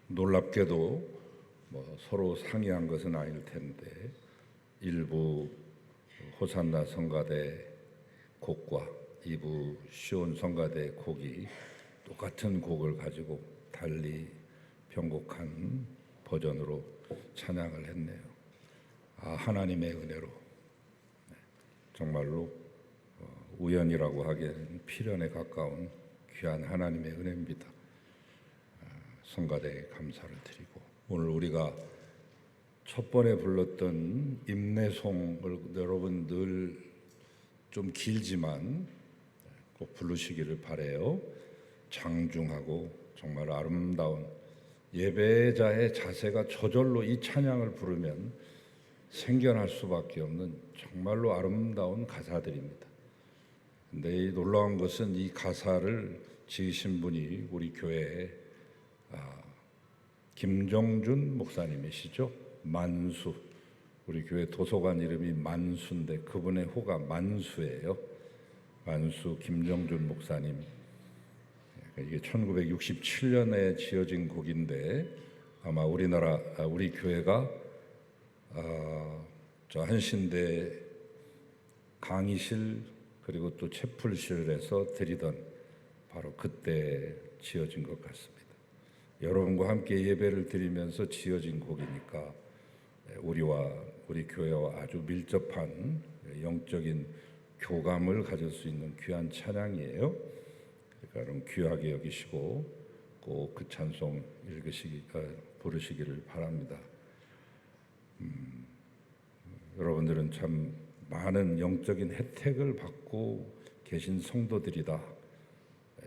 놀랍게도 서로 상의한 것은 아닐 텐데 일부 호산나 성가대 곡과 일부 시온 성가대 곡이 똑같은 곡을 가지고 달리 편곡한 버전으로 찬양을 했네요. 하나님의 은혜로 정말로 우연이라고 하기에는 필연에 가까운 귀한 하나님의 은혜입니다. 성가대에 감사를 드리고, 오늘 우리가 첫 번에 불렀던 임내송을 여러분 늘 좀 길지만 꼭 부르시기를 바라요. 장중하고 정말 아름다운 예배자의 자세가 저절로 이 찬양을 부르면 생겨날 수밖에 없는 정말로 아름다운 가사들입니다. 근데 이 놀라운 것은 이 가사를 지으신 분이 우리 교회의 김정준 목사님이시죠. 만수, 우리 교회 도서관 이름이 만수인데 그분의 호가 만수예요. 만수 김정준 목사님. 이게 1967년에 지어진 곡인데 아마 우리 교회가 저 한신대 강의실 그리고 또 채플실에서 드리던 바로 그때 지어진 것 같습니다. 여러분과 함께 예배를 드리면서 지어진 곡이니까 우리 교회와 아주 밀접한 영적인 교감을 가질 수 있는 귀한 찬양이에요. 그러니까 여러분 귀하게 여기시고 꼭 그 찬송 부르시기를 바랍니다. 여러분들은 참 많은 영적인 혜택을 받고 계신 성도들이다,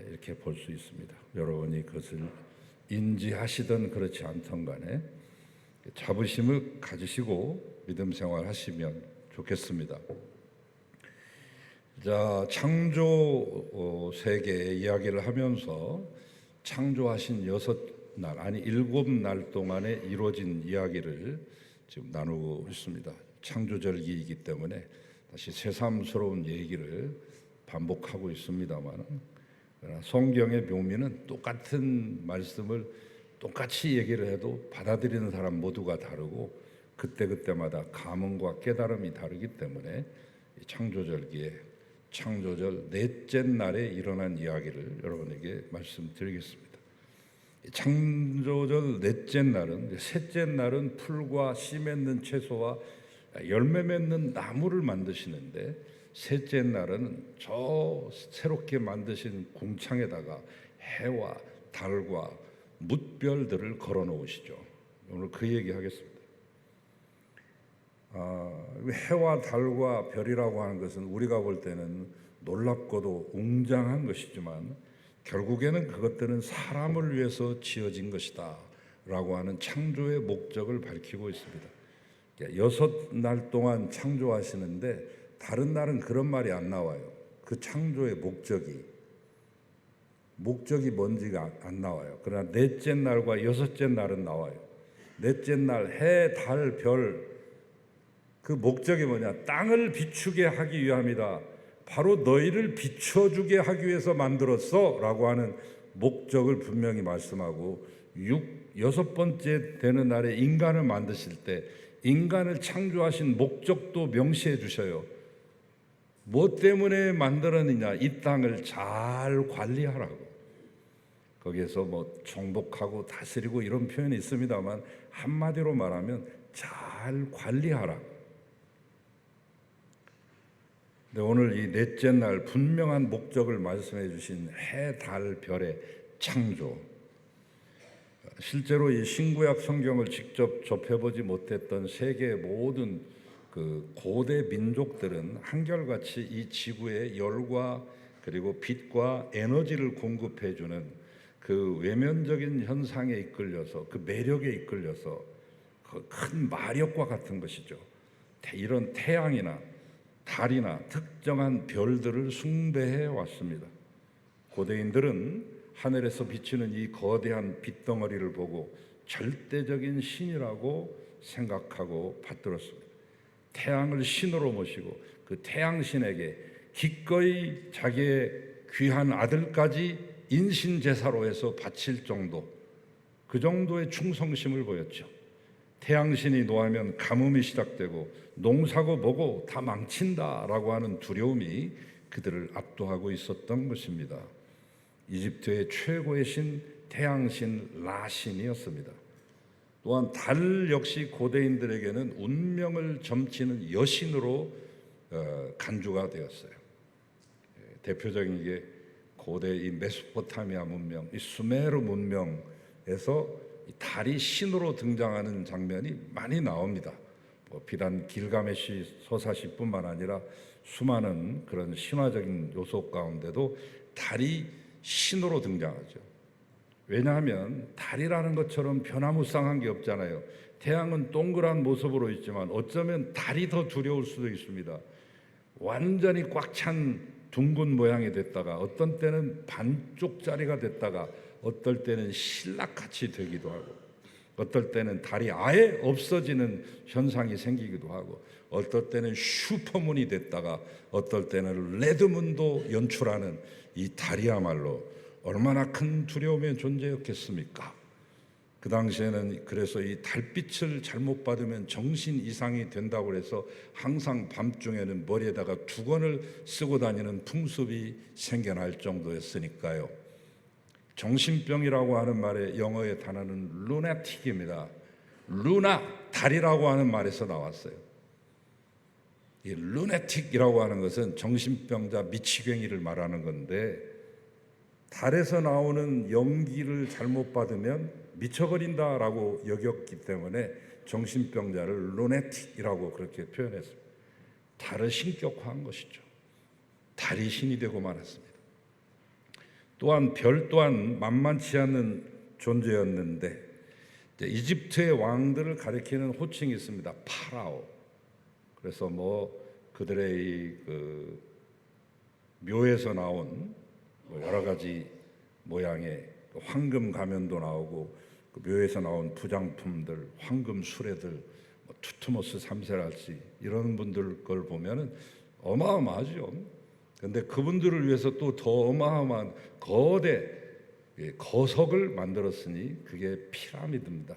이렇게 볼 수 있습니다. 여러분이 그것을 인지하시든 그렇지 않든 간에 자부심을 가지시고 믿음 생활 하시면 좋겠습니다. 자, 창조 세계 이야기를 하면서 창조하신 7날 동안에 이루어진 이야기를 지금 나누고 있습니다. 창조절기이기 때문에 다시 새삼스러운 얘기를 반복하고 있습니다만, 성경의 묘미는 똑같은 말씀을 똑같이 얘기를 해도 받아들이는 사람 모두가 다르고 그때마다 감흥과 깨달음이 다르기 때문에 창조절기에 창조절 넷째 날에 일어난 이야기를 여러분에게 말씀드리겠습니다. 창조절 넷째 날은, 셋째 날은 풀과 씨 맺는 채소와 열매 맺는 나무를 만드시는데, 셋째 날은 저 새롭게 만드신 궁창에다가 해와 달과 뭇별들을 걸어 놓으시죠. 오늘 그 얘기 하겠습니다. 해와 달과 별이라고 하는 것은 우리가 볼 때는 놀랍고도 웅장한 것이지만 결국에는 그것들은 사람을 위해서 지어진 것이다 라고 하는 창조의 목적을 밝히고 있습니다. 6날 동안 창조하시는데 다른 날은 그런 말이 안 나와요. 그 창조의 목적이 뭔지가 안 나와요. 그러나 넷째 날과 여섯째 날은 나와요. 넷째 날 해, 달, 별, 그 목적이 뭐냐? 땅을 비추게 하기 위함이다. 바로 너희를 비춰주게 하기 위해서 만들었어 라고 하는 목적을 분명히 말씀하고, 여섯 번째 되는 날에 인간을 만드실 때 인간을 창조하신 목적도 명시해 주셔요. 뭐 때문에 만들었느냐? 이 땅을 잘 관리하라고. 거기에서 정복하고 다스리고 이런 표현이 있습니다만 한마디로 말하면 잘 관리하라. 근데 오늘 이 넷째 날 분명한 목적을 말씀해 주신 해, 달, 별의 창조, 실제로 이 신구약 성경을 직접 접해보지 못했던 세계의 모든 그 고대 민족들은 한결같이 이 지구의 열과 그리고 빛과 에너지를 공급해 주는 그 외면적인 현상에 이끌려서, 그 매력에 이끌려서 그 큰 마력과 같은 것이죠. 이런 태양이나 달이나 특정한 별들을 숭배해 왔습니다. 고대인들은 하늘에서 비치는 이 거대한 빛덩어리를 보고 절대적인 신이라고 생각하고 받들었습니다. 태양을 신으로 모시고 그 태양신에게 기꺼이 자기의 귀한 아들까지 인신제사로 해서 바칠 정도, 그 정도의 충성심을 보였죠. 태양신이 노하면 가뭄이 시작되고 농사고 뭐고 다 망친다라고 하는 두려움이 그들을 압도하고 있었던 것입니다. 이집트의 최고의 신 태양신 라신이었습니다. 또한 달 역시 고대인들에게는 운명을 점치는 여신으로 간주가 되었어요. 대표적인 게 고대 이 메소포타미아 문명, 이 수메르 문명에서 이 달이 신으로 등장하는 장면이 많이 나옵니다. 비단 길가메시 서사시뿐만 아니라 수많은 그런 신화적인 요소 가운데도 달이 신으로 등장하죠. 왜냐하면 달이라는 것처럼 변화무쌍한 게 없잖아요. 태양은 동그란 모습으로 있지만 어쩌면 달이 더 두려울 수도 있습니다. 완전히 꽉 찬 둥근 모양이 됐다가 어떤 때는 반쪽짜리가 됐다가 어떨 때는 신락같이 되기도 하고 어떨 때는 달이 아예 없어지는 현상이 생기기도 하고 어떨 때는 슈퍼문이 됐다가 어떨 때는 레드문도 연출하는 이 달이야말로 얼마나 큰 두려움의 존재였겠습니까? 그 당시에는 그래서 이 달빛을 잘못 받으면 정신 이상이 된다고 해서 항상 밤중에는 머리에다가 두건을 쓰고 다니는 풍습이 생겨날 정도였으니까요. 정신병이라고 하는 말의 영어의 단어는 루나틱입니다. 루나, 달이라고 하는 말에서 나왔어요. 이 루나틱이라고 하는 것은 정신병자 미치광이를 말하는 건데 달에서 나오는 연기를 잘못 받으면 미쳐버린다라고 여겼기 때문에 정신병자를 루네틱이라고 그렇게 표현했습니다. 달을 신격화한 것이죠. 달이 신이 되고 말았습니다. 또한 별 또한 만만치 않은 존재였는데 이집트의 왕들을 가리키는 호칭이 있습니다. 파라오. 그래서 그들의 그 묘에서 나온 여러 가지 모양의 황금 가면도 나오고 그 묘에서 나온 부장품들, 황금 수레들, 투트모스 3세랄시 이런 분들 걸 보면은 어마어마하죠. 그런데 그분들을 위해서 또 더 어마어마한 거대 거석을 만들었으니 그게 피라미드입니다.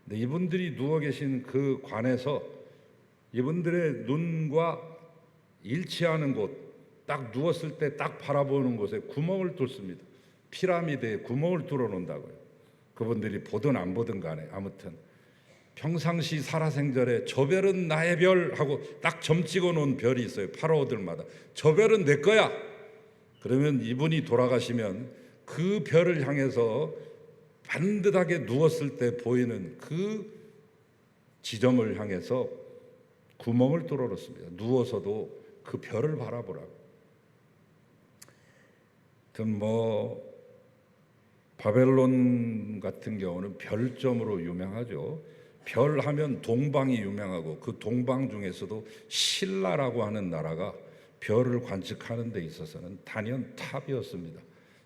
근데 이분들이 누워 계신 그 관에서 이분들의 눈과 일치하는 곳, 딱 누웠을 때 딱 바라보는 곳에 구멍을 뚫습니다. 피라미드에 구멍을 뚫어 놓는다고요. 그분들이 보든 안 보든 간에 아무튼 평상시 살아생전에 저 별은 나의 별 하고 딱 점 찍어 놓은 별이 있어요. 파라오들마다 저 별은 내 거야. 그러면 이분이 돌아가시면 그 별을 향해서 반듯하게 누웠을 때 보이는 그 지점을 향해서 구멍을 뚫어 놓습니다. 누워서도 그 별을 바라보라고. 바벨론 같은 경우는 별점으로 유명하죠. 별 하면 동방이 유명하고 그 동방 중에서도 신라라고 하는 나라가 별을 관측하는 데 있어서는 단연 탑이었습니다.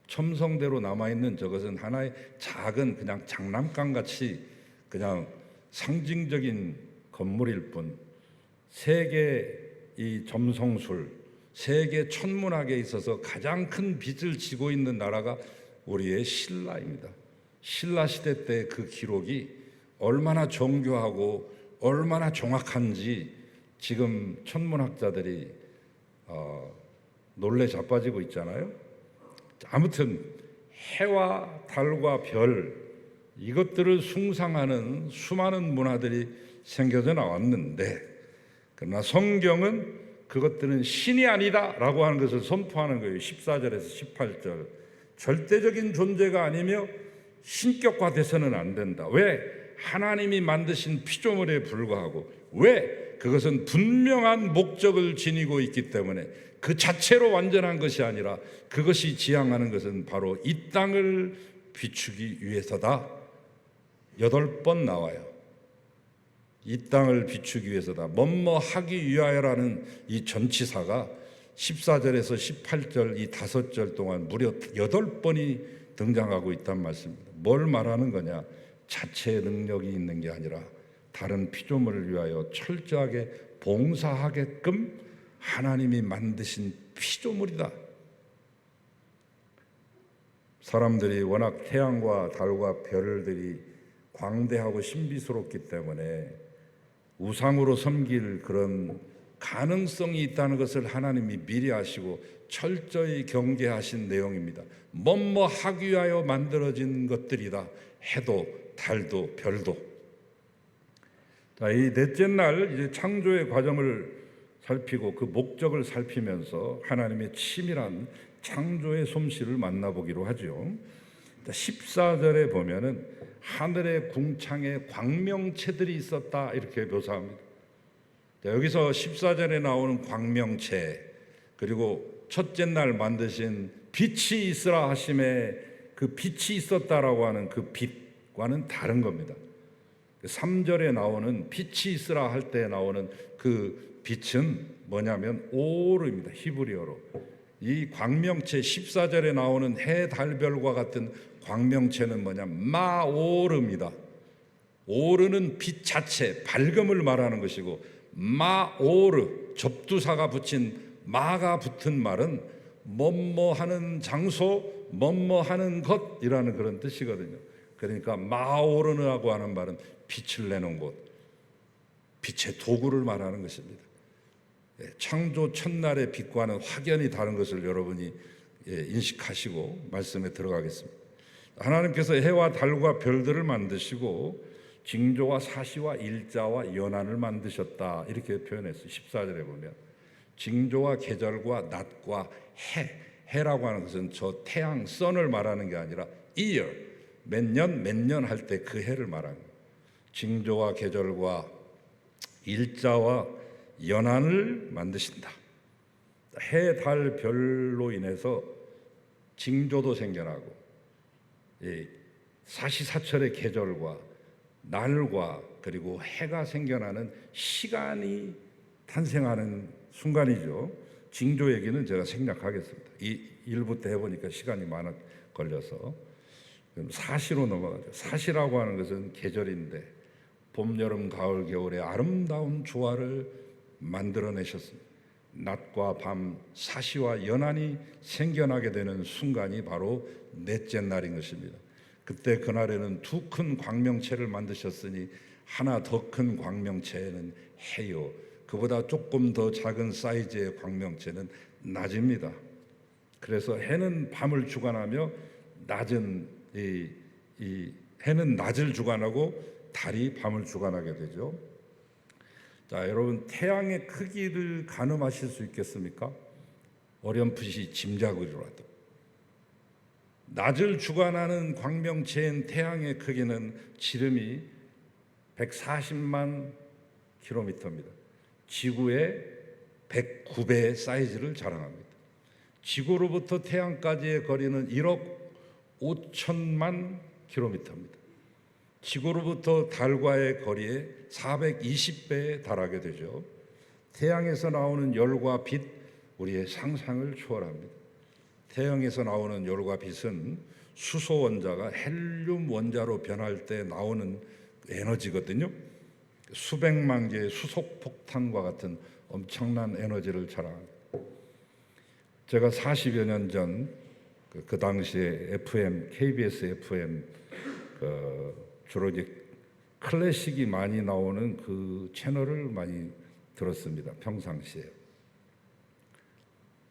첨성대로 남아있는 저것은 하나의 작은 그냥 장난감 같이 그냥 상징적인 건물일 뿐 세계 이 점성술, 세계 천문학에 있어서 가장 큰 빚을 지고 있는 나라가 우리의 신라입니다. 신라 시대 때 그 기록이 얼마나 정교하고 얼마나 정확한지 지금 천문학자들이 놀래 자빠지고 있잖아요. 아무튼 해와 달과 별 이것들을 숭상하는 수많은 문화들이 생겨져 나왔는데 그러나 성경은 그것들은 신이 아니다라고 하는 것을 선포하는 거예요. 14절에서 18절 절대적인 존재가 아니며 신격화돼서는 안 된다. 왜? 하나님이 만드신 피조물에 불과하고 왜? 그것은 분명한 목적을 지니고 있기 때문에 그 자체로 완전한 것이 아니라 그것이 지향하는 것은 바로 이 땅을 비추기 위해서다. 8번 나와요. 이 땅을 비추기 위해서다. 뭐뭐 하기 위하여라는 이 전치사가 14절에서 18절 이 5절 동안 무려 8번이 등장하고 있단 말씀입니다. 뭘 말하는 거냐? 자체의 능력이 있는 게 아니라 다른 피조물을 위하여 철저하게 봉사하게끔 하나님이 만드신 피조물이다. 사람들이 워낙 태양과 달과 별들이 광대하고 신비스럽기 때문에 우상으로 섬길 그런 가능성이 있다는 것을 하나님이 미리 아시고 철저히 경계하신 내용입니다. 뭐뭐 하기 위하여 만들어진 것들이다. 해도 달도 별도. 자, 이 넷째 날 이제 창조의 과정을 살피고 그 목적을 살피면서 하나님의 치밀한 창조의 솜씨를 만나보기로 하죠. 14절에 보면은 하늘의 궁창에 광명체들이 있었다 이렇게 묘사합니다. 여기서 14절에 나오는 광명체, 그리고 첫째 날 만드신 빛이 있으라 하심에 그 빛이 있었다라고 하는 그 빛과는 다른 겁니다. 3절에 나오는 빛이 있으라 할 때 나오는 그 빛은 뭐냐면 오르입니다. 히브리어로. 이 광명체 14절에 나오는 해, 달, 별과 같은 광명체는 뭐냐면 마오르입니다. 오르는 빛 자체, 밝음을 말하는 것이고, 마오르, 접두사가 붙인 마가 붙은 말은 뭐뭐하는 장소, 뭐뭐하는 것이라는 그런 뜻이거든요. 그러니까 마오르라고 하는 말은 빛을 내는 곳, 빛의 도구를 말하는 것입니다. 창조 첫날의 빛과는 확연히 다른 것을 여러분이 인식하시고 말씀에 들어가겠습니다. 하나님께서 해와 달과 별들을 만드시고 징조와 사시와 일자와 연한을 만드셨다 이렇게 표현했어요. 14절에 보면 징조와 계절과 낮과 해라고 하는 것은 저 태양 선을 말하는 게 아니라 year, 몇 년 할 때 그 해를 말하는 거예요. 징조와 계절과 일자와 연한을 만드신다. 해, 달, 별로 인해서 징조도 생겨나고 사시사철의 계절과 날과 그리고 해가 생겨나는 시간이 탄생하는 순간이죠. 징조 얘기는 제가 생략하겠습니다. 이 1부 때 해보니까 시간이 많아 걸려서. 그럼 사시로 넘어가죠. 사시라고 하는 것은 계절인데 봄, 여름, 가을, 겨울의 아름다운 조화를 만들어내셨습니다. 낮과 밤, 사시와 연한이 생겨나게 되는 순간이 바로 넷째 날인 것입니다. 그때 그날에는 두 큰 광명체를 만드셨으니 하나 더 큰 광명체는 해요. 그보다 조금 더 작은 사이즈의 광명체는 낮입니다. 그래서 해는 밤을 주관하며 해는 낮을 주관하고 달이 밤을 주관하게 되죠. 자, 여러분 태양의 크기를 가늠하실 수 있겠습니까? 어렴풋이 짐작으로라도. 낮을 주관하는 광명체인 태양의 크기는 지름이 140만 킬로미터입니다. 지구의 109배의 사이즈를 자랑합니다. 지구로부터 태양까지의 거리는 1억 5천만 킬로미터입니다. 지구로부터 달과의 거리에 420배에 달하게 되죠. 태양에서 나오는 열과 빛, 우리의 상상을 초월합니다. 태양에서 나오는 열과 빛은 수소 원자가 헬륨 원자로 변할 때 나오는 에너지거든요. 수백만 개의 수속 폭탄과 같은 엄청난 에너지를 자랑합니다. 제가 40여 년 전 그 당시에 FM, KBS FM 주로 이제 클래식이 많이 나오는 그 채널을 많이 들었습니다. 평상시에.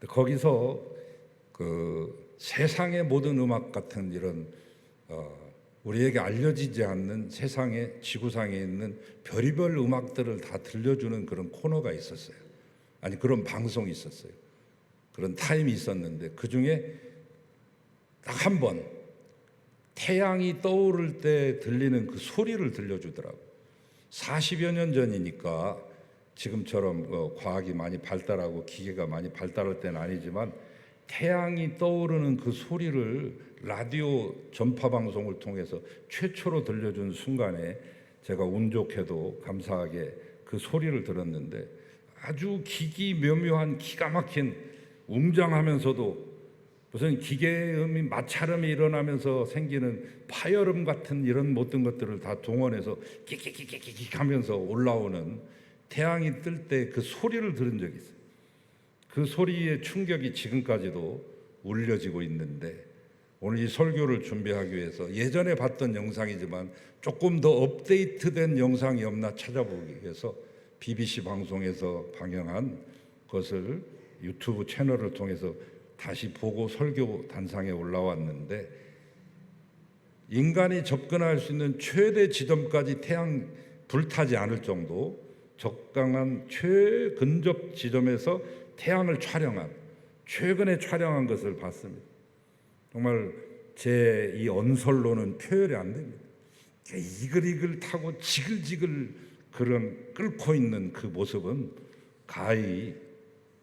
거기서 그 세상의 모든 음악 같은 이런 우리에게 알려지지 않는 세상의 지구상에 있는 별의별 음악들을 다 들려주는 그런 코너가 있었어요. 아니 그런 방송이 있었어요. 그런 타임이 있었는데 그 중에 딱 한 번 태양이 떠오를 때 들리는 그 소리를 들려주더라고요. 40여 년 전이니까 지금처럼 과학이 많이 발달하고 기계가 많이 발달할 때는 아니지만 태양이 떠오르는 그 소리를 라디오 전파 방송을 통해서 최초로 들려준 순간에 제가 운 좋게도 감사하게 그 소리를 들었는데 아주 기기묘묘한 기가 막힌 웅장하면서도 무슨 기계음이 마찰음이 일어나면서 생기는 파열음 같은 이런 모든 것들을 다 동원해서 끽끽끽끽 하면서 올라오는 태양이 뜰 때 그 소리를 들은 적이 있어요. 그 소리의 충격이 지금까지도 울려지고 있는데 오늘 이 설교를 준비하기 위해서 예전에 봤던 영상이지만 조금 더 업데이트된 영상이 없나 찾아보기 위해서 BBC 방송에서 방영한 것을 유튜브 채널을 통해서 다시 보고 설교 단상에 올라왔는데, 인간이 접근할 수 있는 최대 지점까지 태양 불타지 않을 정도 적당한 최근접 지점에서 태양을 최근에 촬영한 것을 봤습니다. 정말 제 이 언설로는 표현이 안 됩니다. 이글이글 타고 지글지글 그런 끓고 있는 그 모습은 가히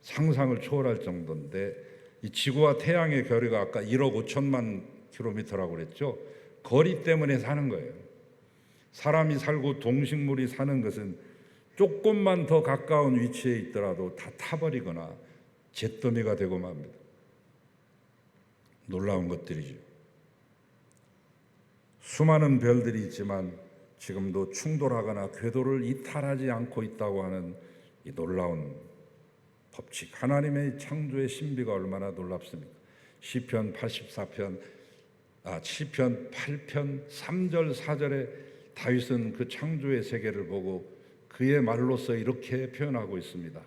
상상을 초월할 정도인데, 이 지구와 태양의 거리가 아까 1억 5천만 킬로미터라고 그랬죠. 거리 때문에 사는 거예요. 사람이 살고 동식물이 사는 것은 조금만 더 가까운 위치에 있더라도 다 타버리거나 잿더미가 되고 맙니다. 놀라운 것들이죠. 수많은 별들이 있지만 지금도 충돌하거나 궤도를 이탈하지 않고 있다고 하는 이 놀라운 법칙, 하나님의 창조의 신비가 얼마나 놀랍습니까? 시편 8편 8편 3절 4절에 다윗은 그 창조의 세계를 보고 그의 말로서 이렇게 표현하고 있습니다.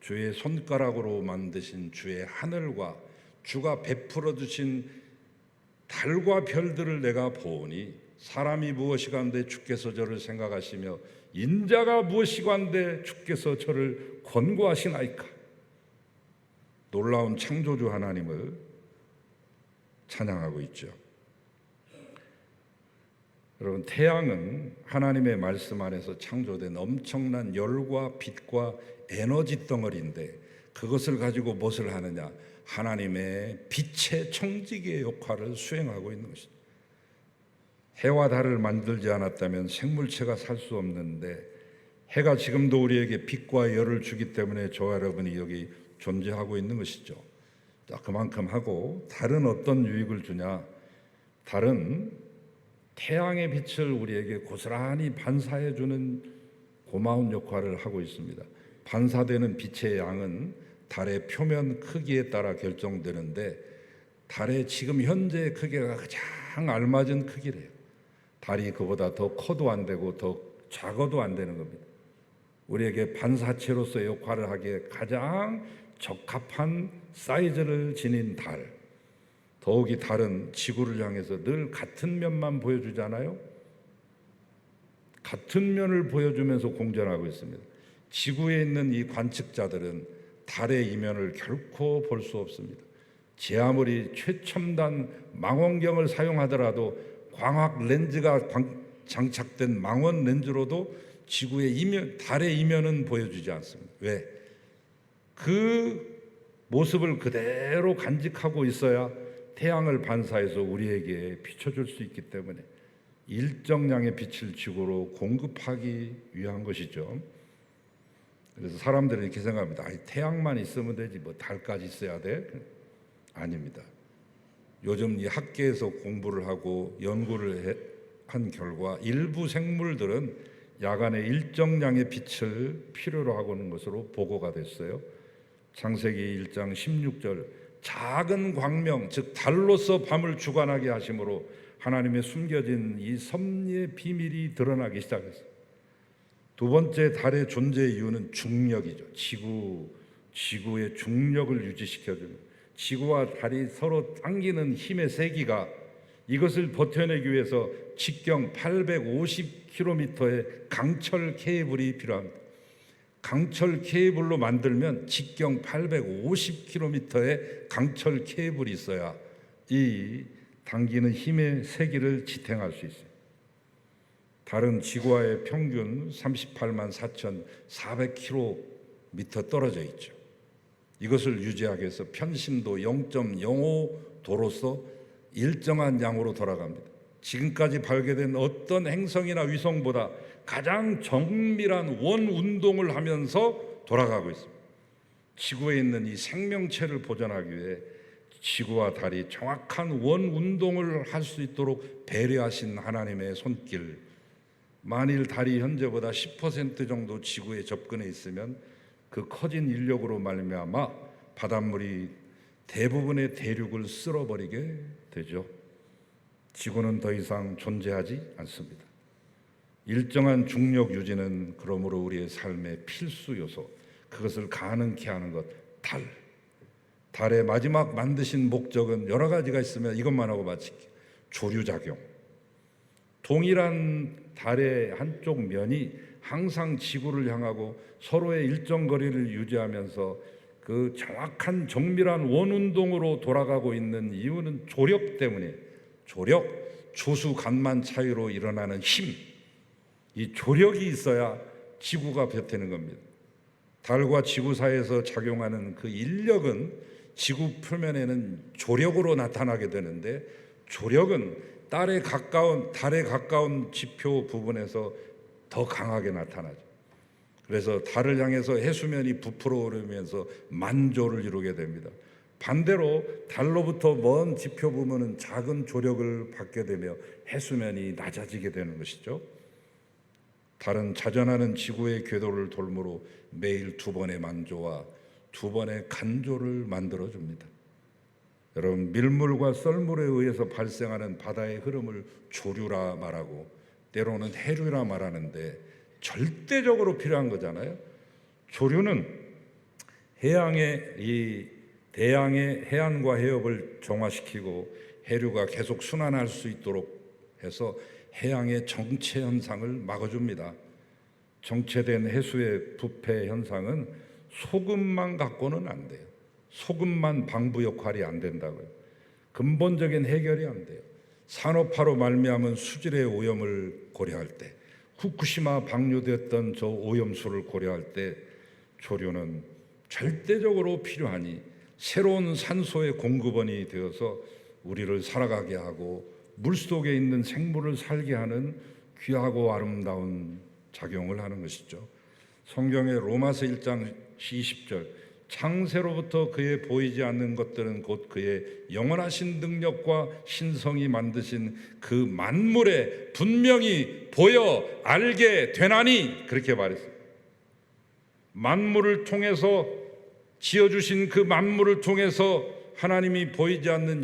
주의 손가락으로 만드신 주의 하늘과 주가 베풀어 주신 달과 별들을 내가 보오니 사람이 무엇이간데 주께서 저를 생각하시며 인자가 무엇이간데 주께서 저를 권고하시나이까. 놀라운 창조주 하나님을 찬양하고 있죠. 여러분, 태양은 하나님의 말씀 안에서 창조된 엄청난 열과 빛과 에너지 덩어리인데, 그것을 가지고 무엇을 하느냐? 하나님의 빛의 청지기의 역할을 수행하고 있는 것입니다. 해와 달을 만들지 않았다면 생물체가 살 수 없는데, 해가 지금도 우리에게 빛과 열을 주기 때문에 저와 여러분이 여기 존재하고 있는 것이죠. 그만큼 하고, 달은 어떤 유익을 주냐? 달은 태양의 빛을 우리에게 고스란히 반사해 주는 고마운 역할을 하고 있습니다. 반사되는 빛의 양은 달의 표면 크기에 따라 결정되는데, 달의 지금 현재의 크기가 가장 알맞은 크기래요. 달이 그보다 더 커도 안 되고 더 작아도 안 되는 겁니다. 우리에게 반사체로서의 역할을 하기에 가장 적합한 사이즈를 지닌 달, 더욱이 달은 지구를 향해서 늘 같은 면만 보여주잖아요. 같은 면을 보여주면서 공전하고 있습니다. 지구에 있는 이 관측자들은 달의 이면을 결코 볼 수 없습니다. 제 아무리 최첨단 망원경을 사용하더라도 광학 렌즈가 장착된 망원 렌즈로도 지구의 이면, 달의 이면은 보여주지 않습니다. 왜? 그 모습을 그대로 간직하고 있어야 태양을 반사해서 우리에게 비춰줄 수 있기 때문에 일정량의 빛을 지구로 공급하기 위한 것이죠. 그래서 사람들은 이렇게 생각합니다. 태양만 있으면 되지 뭐 달까지 있어야 돼? 아닙니다. 요즘 이 학계에서 공부를 하고 연구를 한 결과 일부 생물들은 야간에 일정량의 빛을 필요로 하고 있는 것으로 보고가 됐어요. 창세기 1장 16절, 작은 광명, 즉 달로서 밤을 주관하게 하심으로 하나님의 숨겨진 이 섭리의 비밀이 드러나기 시작했어요. 두 번째, 달의 존재의 이유는 중력이죠. 지구의 중력을 유지시켜주는, 지구와 달이 서로 당기는 힘의 세기가, 이것을 버텨내기 위해서 직경 850km의 강철 케이블이 필요합니다. 강철 케이블로 만들면 직경 850km의 강철 케이블이 있어야 이 당기는 힘의 세기를 지탱할 수 있어요. 달은 지구와의 평균 38만 4,400km 떨어져 있죠. 이것을 유지하기 위해서 편심도 0.05도로서 일정한 양으로 돌아갑니다. 지금까지 발견된 어떤 행성이나 위성보다 가장 정밀한 원 운동을 하면서 돌아가고 있습니다. 지구에 있는 이 생명체를 보존하기 위해 지구와 달이 정확한 원 운동을 할 수 있도록 배려하신 하나님의 손길. 만일 달이 현재보다 10% 정도 지구에 접근해 있으면 그 커진 인력으로 말미암아 바닷물이 대부분의 대륙을 쓸어버리게 되죠. 지구는 더 이상 존재하지 않습니다. 일정한 중력 유지는 그러므로 우리의 삶의 필수 요소, 그것을 가능케 하는 것, 달의 마지막 만드신 목적은 여러 가지가 있으면 이것만 하고 마칠게요. 조류작용. 동일한 달의 한쪽 면이 항상 지구를 향하고 서로의 일정 거리를 유지하면서 그 정확한 정밀한 원운동으로 돌아가고 있는 이유는 조력 때문에, 조력, 조수간만 차이로 일어나는 힘, 이 조력이 있어야 지구가 버티는 겁니다. 달과 지구 사이에서 작용하는 그 인력은 지구 표면에는 조력으로 나타나게 되는데, 조력은 달에 가까운 지표 부분에서 더 강하게 나타나죠. 그래서 달을 향해서 해수면이 부풀어 오르면서 만조를 이루게 됩니다. 반대로 달로부터 먼 지표 부분은 작은 조력을 받게 되며 해수면이 낮아지게 되는 것이죠. 달은 자전하는 지구의 궤도를 돌므로 매일 2번의 만조와 2번의 간조를 만들어줍니다. 여러분, 밀물과 썰물에 의해서 발생하는 바다의 흐름을 조류라 말하고 때로는 해류라 말하는데 절대적으로 필요한 거잖아요. 조류는 대양의 해안과 해협을 정화시키고 해류가 계속 순환할 수 있도록 해서 해양의 정체 현상을 막아줍니다. 정체된 해수의 부패 현상은 소금만 갖고는 안 돼요. 소금만 방부 역할이 안 된다고요. 근본적인 해결이 안 돼요. 산업화로 말미암은 수질의 오염을 고려할 때, 후쿠시마 방류됐던 저 오염수를 고려할 때 조류는 절대적으로 필요하니 새로운 산소의 공급원이 되어서 우리를 살아가게 하고 물속에 있는 생물을 살게 하는 귀하고 아름다운 작용을 하는 것이죠. 성경의 로마서 1장 20절, 창세로부터 그의 보이지 않는 것들은 곧 그의 영원하신 능력과 신성이 만드신 그 만물에 분명히 보여 알게 되나니, 그렇게 말했어요. 만물을 통해서 지어주신 그 만물을 통해서 하나님이 보이지 않는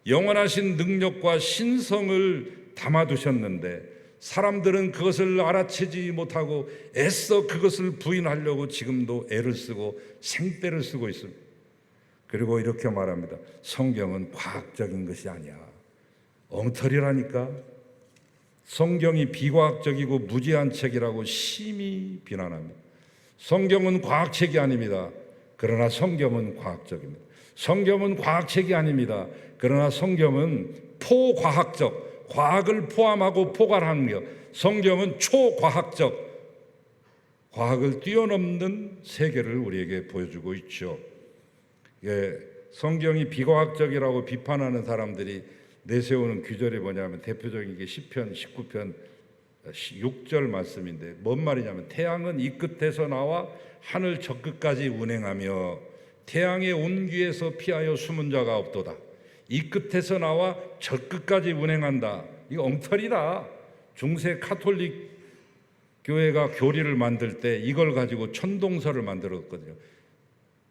영원하신 능력과 신성을 담아두셨는데 사람들은 그것을 알아채지 못하고 애써 그것을 부인하려고 지금도 애를 쓰고 생떼를 쓰고 있습니다. 그리고 이렇게 말합니다. 성경은 과학적인 것이 아니야. 엉터리라니까. 성경이 비과학적이고 무지한 책이라고 심히 비난합니다. 성경은 과학책이 아닙니다. 그러나 성경은 과학적입니다. 성경은 과학책이 아닙니다. 그러나 성경은 포과학적, 과학을 포함하고 포괄하는 것. 성경은 초과학적, 과학을 뛰어넘는 세계를 우리에게 보여주고 있죠. 성경이 비과학적이라고 비판하는 사람들이 내세우는 규절이 뭐냐면 대표적인 게 시편 19편 6절 말씀인데 뭔 말이냐면 태양은 이 끝에서 나와 하늘 저 끝까지 운행하며 태양의 온기에서 피하여 숨은 자가 없도다. 이 끝에서 나와 저 끝까지 운행한다. 이거 엉터리다. 중세 카톨릭 교회가 교리를 만들 때 이걸 가지고 천동설을 만들었거든요.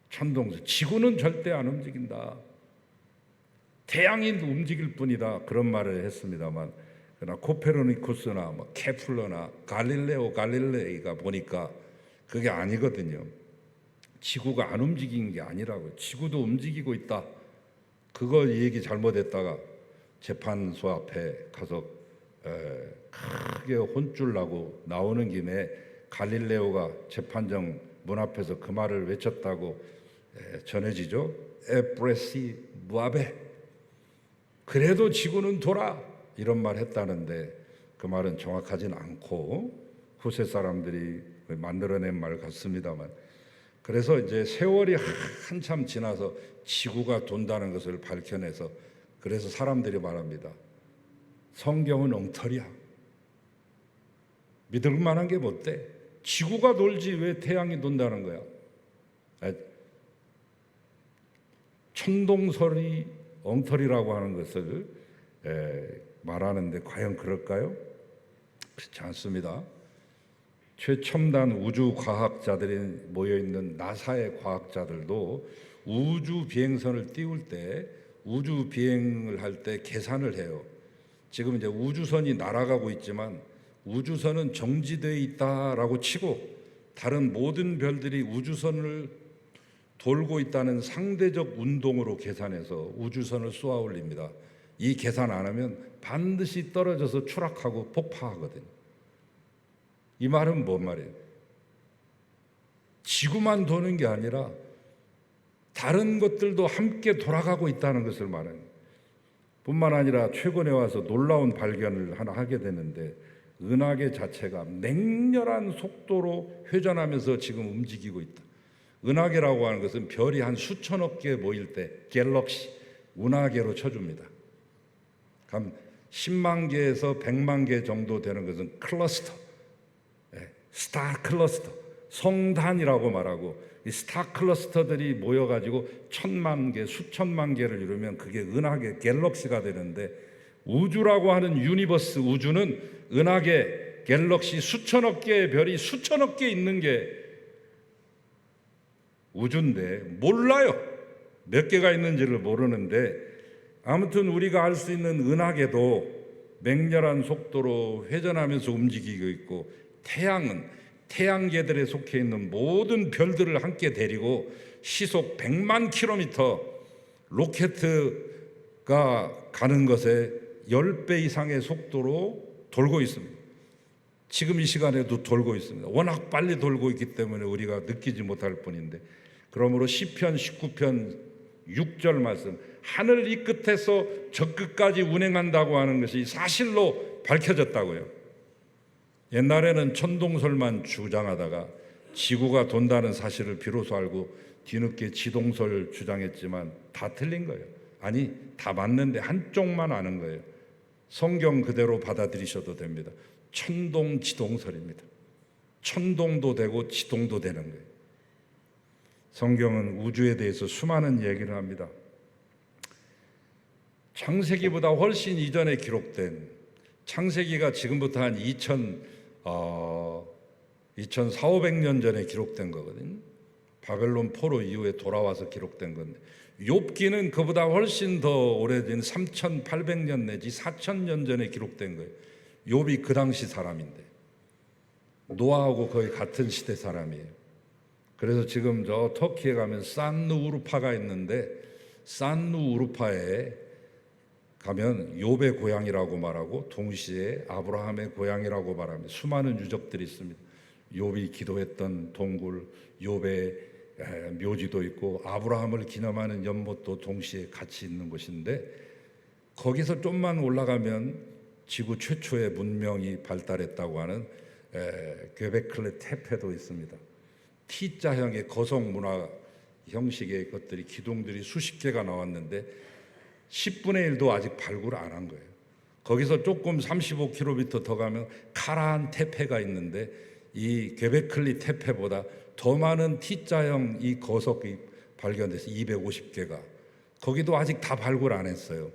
천동설. 지구는 절대 안 움직인다. 태양이 움직일 뿐이다. 그런 말을 했습니다만, 그러나 코페르니쿠스나 케플러나 갈릴레이가 보니까 그게 아니거든요. 지구가 안 움직이는 게 아니라고요. 지구도 움직이고 있다. 그거 얘기 잘못했다가 재판소 앞에 가서 크게 혼쭐 나고 나오는 김에 갈릴레오가 재판정 문 앞에서 그 말을 외쳤다고 전해지죠. 에프레시 무아베, 그래도 지구는 돌아, 이런 말 했다는데 그 말은 정확하진 않고 후세 사람들이 만들어낸 말 같습니다만, 그래서 이제 세월이 한참 지나서 지구가 돈다는 것을 밝혀내서 그래서 사람들이 말합니다. 성경은 엉터리야. 믿을 만한 게 뭐 돼? 지구가 돌지 왜 태양이 돈다는 거야? 천동설이 엉터리라고 하는 것을 말하는데 과연 그럴까요? 그렇지 않습니다. 최첨단 우주 과학자들이 모여있는 나사의 과학자들도 우주 비행선을 띄울 때 우주 비행을 할 때 계산을 해요. 지금 이제 우주선이 날아가고 있지만 우주선은 정지되어 있다라고 치고 다른 모든 별들이 우주선을 돌고 있다는 상대적 운동으로 계산해서 우주선을 쏘아 올립니다. 이 계산 안 하면 반드시 떨어져서 추락하고 폭파하거든요. 이 말은 뭔 말이에요? 지구만 도는 게 아니라 다른 것들도 함께 돌아가고 있다는 것을 말해요. 뿐만 아니라 최근에 와서 놀라운 발견을 하나 하게 되는데 은하계 자체가 맹렬한 속도로 회전하면서 지금 움직이고 있다. 은하계라고 하는 것은 별이 한 수천억 개 모일 때 갤럭시, 은하계로 쳐줍니다. 그럼 10만 개에서 100만 개 정도 되는 것은 클러스터, 스타 클러스터, 성단이라고 말하고 이 스타 클러스터들이 모여가지고 1000만 개, 수천만 개를 이루면 그게 은하계, 갤럭시가 되는데 우주라고 하는 유니버스, 우주는 은하계, 갤럭시 수천억 개의 별이 수천억 개 있는 게 우주인데 몰라요. 몇 개가 있는지를 모르는데 아무튼 우리가 알 수 있는 은하계도 맹렬한 속도로 회전하면서 움직이고 있고 태양은 태양계들에 속해 있는 모든 별들을 함께 데리고 시속 100만 킬로미터 로켓가 가는 것에 10배 이상의 속도로 돌고 있습니다. 지금 이 시간에도 돌고 있습니다. 워낙 빨리 돌고 있기 때문에 우리가 느끼지 못할 뿐인데 그러므로 시편 19편 6절 말씀 하늘 이 끝에서 저 끝까지 운행한다고 하는 것이 사실로 밝혀졌다고요. 옛날에는 천동설만 주장하다가 지구가 돈다는 사실을 비로소 알고 뒤늦게 지동설 주장했지만 다 틀린 거예요. 아니 다 맞는데 한쪽만 아는 거예요. 성경 그대로 받아들이셔도 됩니다. 천동지동설입니다. 천동도 되고 지동도 되는 거예요. 성경은 우주에 대해서 수많은 얘기를 합니다. 창세기보다 훨씬 이전에 기록된 창세기가 지금부터 한 2,400년 전에 기록된 거거든요. 바벨론 포로 이후에 돌아와서 기록된 건데 욥기는 그보다 훨씬 더 오래된 3,800년 내지 4,000년 전에 기록된 거예요. 욥이 그 당시 사람인데 노아하고 거의 같은 시대 사람이에요. 그래서 지금 저 터키에 가면 산누우루파가 있는데 산누우루파에 가면 욥의 고향이라고 말하고 동시에 아브라함의 고향이라고 말합니다. 수많은 유적들이 있습니다. 욥이 기도했던 동굴, 욥의 묘지도 있고 아브라함을 기념하는 연못도 동시에 같이 있는 곳인데 거기서 좀만 올라가면 지구 최초의 문명이 발달했다고 하는 괴베클레 테페도 있습니다. T자형의 거성 문화 형식의 것들이 기둥들이 수십 개가 나왔는데 10분의 1도 아직 발굴 안 한 거예요. 거기서 조금 35km 더 가면 카라한 테페가 있는데 이 괴베클리 테페보다 더 많은 T자형 이 거석이 발견돼서 250개가 거기도 아직 다 발굴 안 했어요.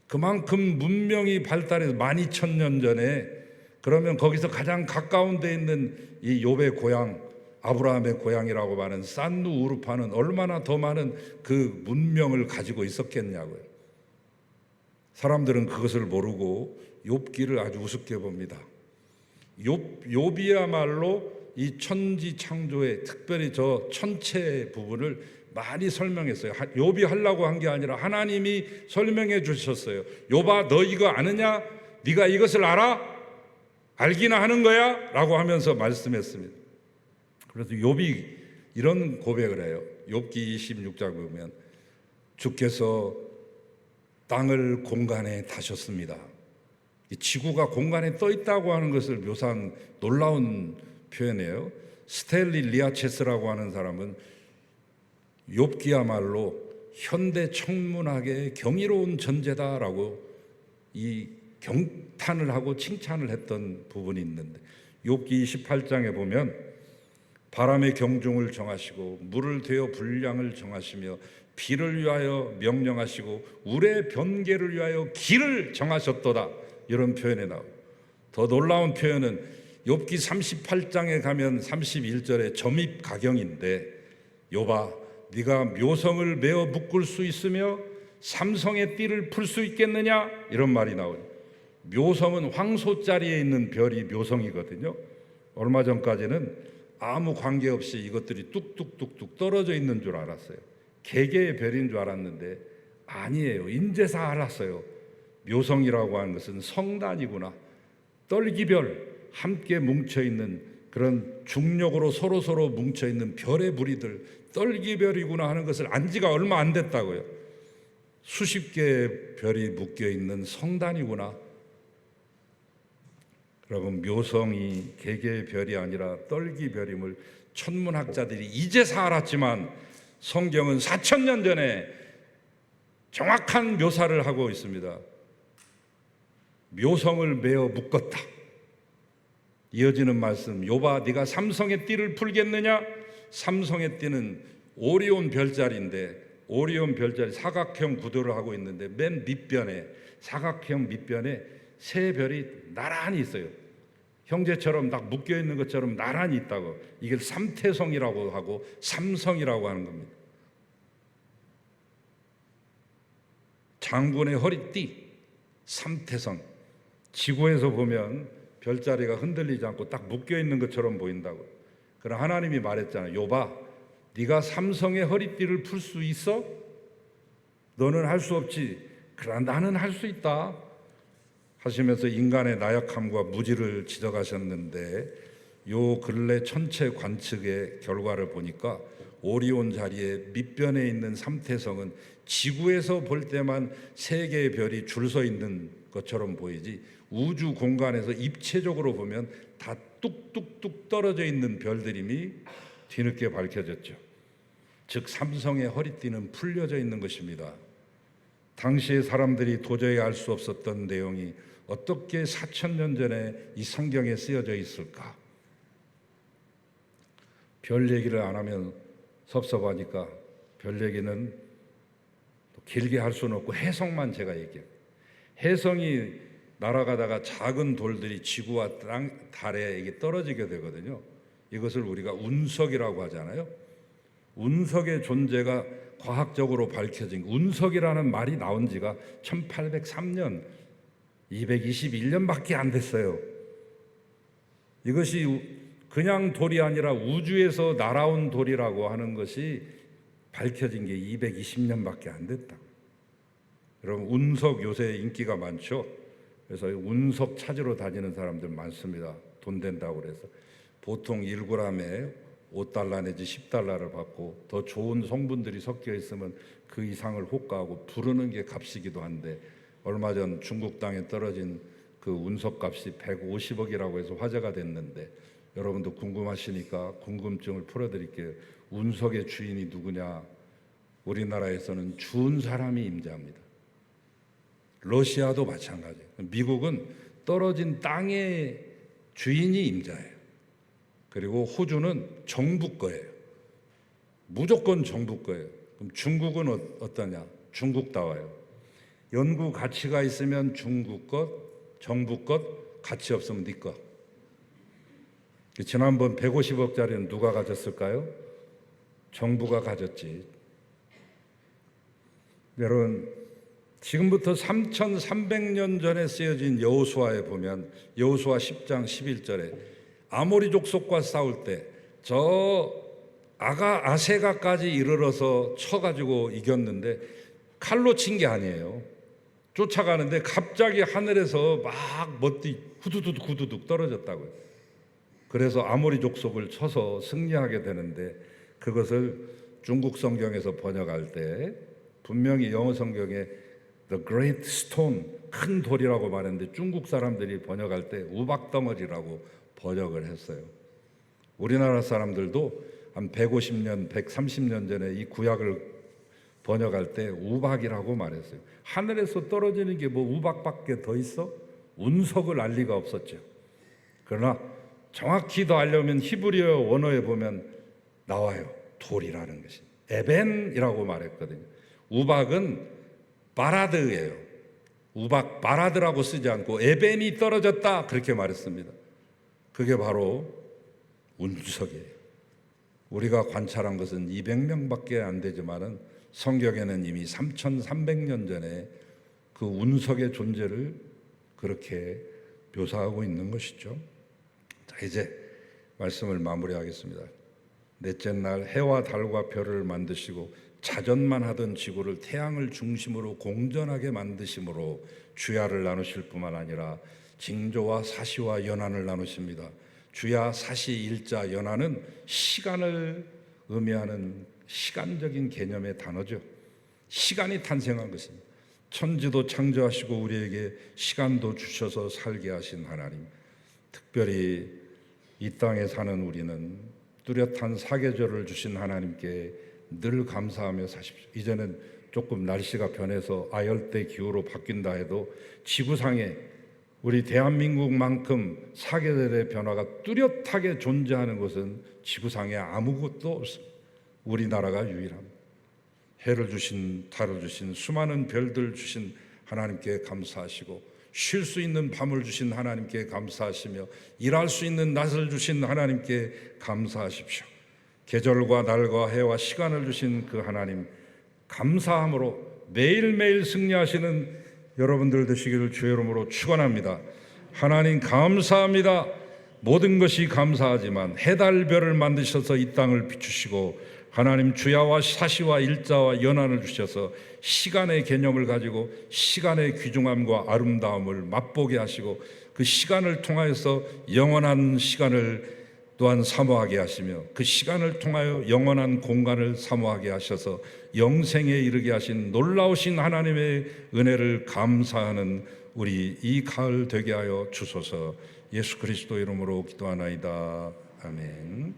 그만큼 문명이 발달해서 12,000년 전에 그러면 거기서 가장 가까운 데 있는 이 욥의 고향 아브라함의 고향이라고 하는 산누우루파는 얼마나 더 많은 그 문명을 가지고 있었겠냐고요. 사람들은 그것을 모르고 욥기를 아주 우습게 봅니다. 욥이야말로 이 천지 창조의 특별히 저 천체 부분을 많이 설명했어요. 욥이 하려고 한 게 아니라 하나님이 설명해 주셨어요. 욥아 너 이거 아느냐? 네가 이것을 알아? 알기나 하는 거야? 라고 하면서 말씀했습니다. 그래서 욥이 이런 고백을 해요. 욥기 26장 보면 주께서 땅을 공간에 다셨습니다. 이 지구가 공간에 떠 있다고 하는 것을 묘사한 놀라운 표현이에요. 스텔리 리아체스라고 하는 사람은 욥기야말로 현대 천문학의 경이로운 전제다라고 이 경탄을 하고 칭찬을 했던 부분이 있는데 욥기 28장에 보면 바람의 경중을 정하시고 물을 되어 분량을 정하시며 비를 위하여 명령하시고 울의 변개를 위하여 길을 정하셨도다 이런 표현이 나와요. 더 놀라운 표현은 욥기 38장에 가면 31절에 점입 가경인데 욥아 네가 묘성을 메어 묶을 수 있으며 삼성의 띠를 풀 수 있겠느냐? 이런 말이 나오죠. 묘성은 황소자리에 있는 별이 묘성이거든요. 얼마 전까지는 아무 관계없이 이것들이 뚝뚝뚝뚝 떨어져 있는 줄 알았어요. 개개의 별인 줄 알았는데 아니에요. 인제사 알았어요. 묘성이라고 하는 것은 성단이구나. 떨기별 함께 뭉쳐있는 그런 중력으로 서로 뭉쳐있는 별의 무리들 떨기별이구나 하는 것을 안 지가 얼마 안 됐다고요. 수십 개의 별이 묶여있는 성단이구나. 여러분, 묘성이 개개의 별이 아니라 떨기별임을 천문학자들이 이제서 알았지만 성경은 4,000년 전에 정확한 묘사를 하고 있습니다. 묘성을 메어 묶었다. 이어지는 말씀, 욥아 네가 삼성의 띠를 풀겠느냐? 삼성의 띠는 오리온 별자리인데, 오리온 별자리 사각형 구도를 하고 있는데 맨 밑변에, 사각형 밑변에 세 별이 나란히 있어요. 형제처럼 딱 묶여 있는 것처럼 나란히 있다고. 이걸 삼태성이라고 하고 삼성이라고 하는 겁니다. 장군의 허리띠, 삼태성. 지구에서 보면 별자리가 흔들리지 않고 딱 묶여 있는 것처럼 보인다고. 그러나 하나님이 말했잖아요. 욥아, 네가 삼성의 허리띠를 풀 수 있어? 너는 할 수 없지. 그러나 나는 할 수 있다 하시면서 인간의 나약함과 무지를 지적하셨는데, 요 근래 천체 관측의 결과를 보니까 오리온 자리에 밑변에 있는 삼태성은 지구에서 볼 때만 세 개의 별이 줄 서 있는 것처럼 보이지, 우주 공간에서 입체적으로 보면 다 뚝뚝뚝 떨어져 있는 별들임이 뒤늦게 밝혀졌죠. 즉 삼성의 허리띠는 풀려져 있는 것입니다. 당시의 사람들이 도저히 알 수 없었던 내용이 어떻게 4,000년 전에 이 성경에 쓰여져 있을까? 별 얘기를 안 하면 섭섭하니까 별 얘기는 길게 할 수는 없고 해성만 제가 얘기해요. 해성이 날아가다가 작은 돌들이 지구와 달에 이게 떨어지게 되거든요. 이것을 우리가 운석이라고 하잖아요. 운석의 존재가 과학적으로 밝혀진, 운석이라는 말이 나온 지가 1803년, 221년밖에 안 됐어요. 이것이 그냥 돌이 아니라 우주에서 날아온 돌이라고 하는 것이 밝혀진 게 220년밖에 안 됐다. 여러분, 운석 요새 인기가 많죠. 그래서 운석 찾으러 다니는 사람들 많습니다. 돈 된다고 그래서 보통 1g에 5달러 내지 10달러를 받고 더 좋은 성분들이 섞여 있으면 그 이상을 호가하고 부르는 게 값이기도 한데, 얼마 전 중국 땅에 떨어진 그 운석 값이 150억이라고 해서 화제가 됐는데, 여러분도 궁금하시니까 궁금증을 풀어드릴게요. 운석의 주인이 누구냐? 우리나라에서는 주운 사람이 임자입니다. 러시아도 마찬가지예요. 미국은 떨어진 땅의 주인이 임자예요. 그리고 호주는 정부 거예요. 무조건 정부 거예요. 그럼 중국은 어떠냐? 중국다워요. 연구 가치가 있으면 중국 것, 정부 것, 가치 없으면 네 것. 지난번 150억짜리는 누가 가졌을까요? 정부가 가졌지. 여러분, 지금부터 3,300년 전에 쓰여진 여호수아에 보면 여호수아 10장 11절에 아모리 족속과 싸울 때 저 아세가까지 이르러서 쳐가지고 이겼는데 칼로 친 게 아니에요. 쫓아가는데 갑자기 하늘에서 막 멋띠 후두둑 후두둑 떨어졌다고요. 그래서 아모리 족속을 쳐서 승리하게 되는데, 그것을 중국 성경에서 번역할 때 분명히 영어 성경에 The Great Stone, 큰 돌이라고 말했는데 중국 사람들이 번역할 때 우박덩어리라고 번역을 했어요. 우리나라 사람들도 한 150년, 130년 전에 이 구약을 번역할 때 우박이라고 말했어요. 하늘에서 떨어지는 게 뭐 우박밖에 더 있어? 운석을 알 리가 없었죠. 그러나 정확히 더 알려면 히브리어 원어에 보면 나와요. 돌이라는 것이 에벤이라고 말했거든요. 우박은 바라드예요. 우박 바라드라고 쓰지 않고 에벤이 떨어졌다 그렇게 말했습니다. 그게 바로 운석이에요. 우리가 관찰한 것은 200명밖에 안 되지만은 성경에는 이미 3,300년 전에 그 운석의 존재를 그렇게 묘사하고 있는 것이죠. 자, 이제 말씀을 마무리하겠습니다. 넷째 날 해와 달과 별을 만드시고 자전만 하던 지구를 태양을 중심으로 공전하게 만드심으로 주야를 나누실 뿐만 아니라 징조와 사시와 연한을 나누십니다. 주야, 사시, 일자, 연한은 시간을 의미하는 시간적인 개념의 단어죠. 시간이 탄생한 것입니다. 천지도 창조하시고 우리에게 시간도 주셔서 살게 하신 하나님, 특별히 이 땅에 사는 우리는 뚜렷한 사계절을 주신 하나님께 늘 감사하며 사십시오. 이제는 조금 날씨가 변해서 아열대 기후로 바뀐다 해도 지구상에 우리 대한민국만큼 사계절의 변화가 뚜렷하게 존재하는 곳은 지구상에 아무것도 없습니다. 우리나라가 유일합니다. 해를 주신, 달을 주신, 수많은 별들 주신 하나님께 감사하시고, 쉴 수 있는 밤을 주신 하나님께 감사하시며, 일할 수 있는 낮을 주신 하나님께 감사하십시오. 계절과 날과 해와 시간을 주신 그 하나님, 감사함으로 매일매일 승리하시는 여러분들 되시기를 주의 이름으로 축원합니다. 하나님 감사합니다. 모든 것이 감사하지만 해달별을 만드셔서 이 땅을 비추시고, 하나님 주야와 사시와 일자와 연한을 주셔서 시간의 개념을 가지고 시간의 귀중함과 아름다움을 맛보게 하시고, 그 시간을 통하여서 영원한 시간을 또한 사모하게 하시며, 그 시간을 통하여 영원한 공간을 사모하게 하셔서 영생에 이르게 하신 놀라우신 하나님의 은혜를 감사하는 우리 이 가을 되게 하여 주소서. 예수 그리스도 이름으로 기도하나이다. 아멘.